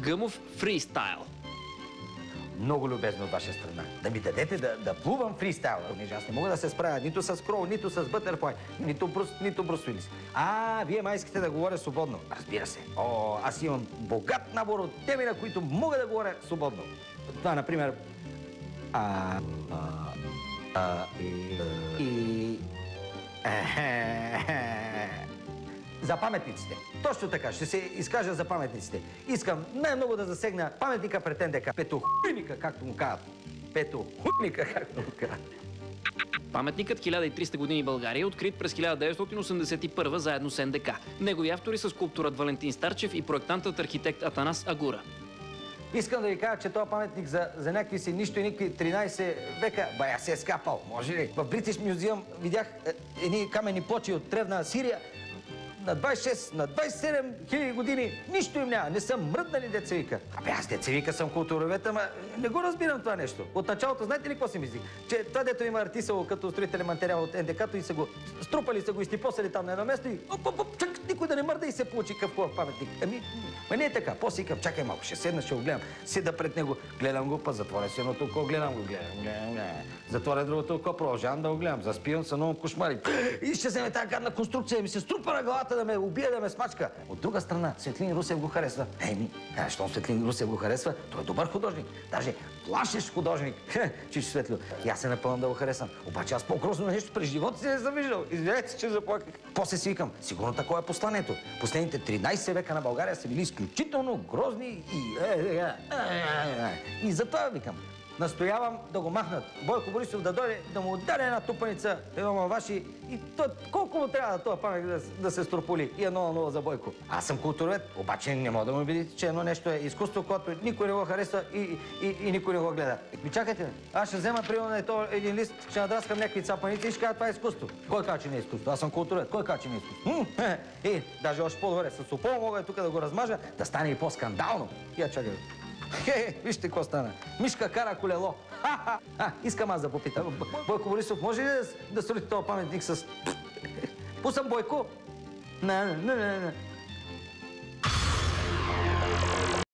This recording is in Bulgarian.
Гъмов фристайл. Много любезно от ваша страна. Да ми дадете да плувам фристайл. Понеже аз не мога да се справя нито с крол, нито с бътърфлай, нито Брус Уилис. Вие май искате да говоря свободно. Разбира се. Аз имам богат набор от теми, на които мога да говоря свободно. Това, например... За паметниците. Точно така, ще се изкажа за паметниците. Искам най-много да засегна паметника пред НДК. Петохуйника, както му казват. Петохуйника, както му казват. Паметникът 1300 години България е открит през 1981 заедно с НДК. Негови автори са скулпторът Валентин Старчев и проектантът архитект Атанас Агура. Искам да ви кажа, че този паметник за някакви си нищо и никакви 13 века, бая се е скапал. Може ли? В Бритиш мюзеум видях едни каменни плочи от древна Сирия. На 26, на 27 хиляди години нищо им няма. Не са мръднали, деца вика. Аз деца вика съм културовед, ама не го разбирам това нещо. От началото знаете ли какво си мислих? Че това дето има артисало като строителен материал от НДК-то и са го струпали, са го изтипосали там на едно место и чак никой да не мърда и се получи къв хубав паметник. Ма не е така. После викам, чакай малко, ще седна, ще го гледам. Седа пред него, гледам го, па затворя си едното око, гледам го. Затворя другото око, продължавам да го гледам. Заспивам се, много кошмари. И ще вземе тази гадна конструкция, ми се струпа на главата да ме убие, да ме смачка. От друга страна, Светлин Русев го харесва. Щом Светлин Русев го харесва, той е добър художник. Даже плашещ художник. Чичо Светлио. И аз се напълнам да го харесвам. Обаче аз по-грозно нещо през живота си не съм виждал. Извинете, че заплаках. После си викам, сигурно такова е посланието. Последните 13 века на България са били изключително грозни и затова викам. Настоявам да го махнат. Бойко Борисов да дойде, да му удари една тупаница, едно маваши и колко му трябва да това паметник да се строполи. И 1-0 за Бойко. Аз съм културовед, обаче не мога да му убедите, че едно нещо е изкуство, което никой не го харесва и никой не го гледа. Чакайте, аз ще взема примерно един лист, ще надраскам някакви цапаници и ще кажа това е изкуство. Кой казва, че не е изкуство? Аз съм културовед. Кой казва, че не е изкуство? Даже още по-добре, с опол мога тук да го размажа, да стане и по-скандално. Я чакай. Вижте какво стана. Мишка кара колело. Искам аз да попитам. Бойко Борисов, може ли да строите този паметник с... Пусам Бойко? Не.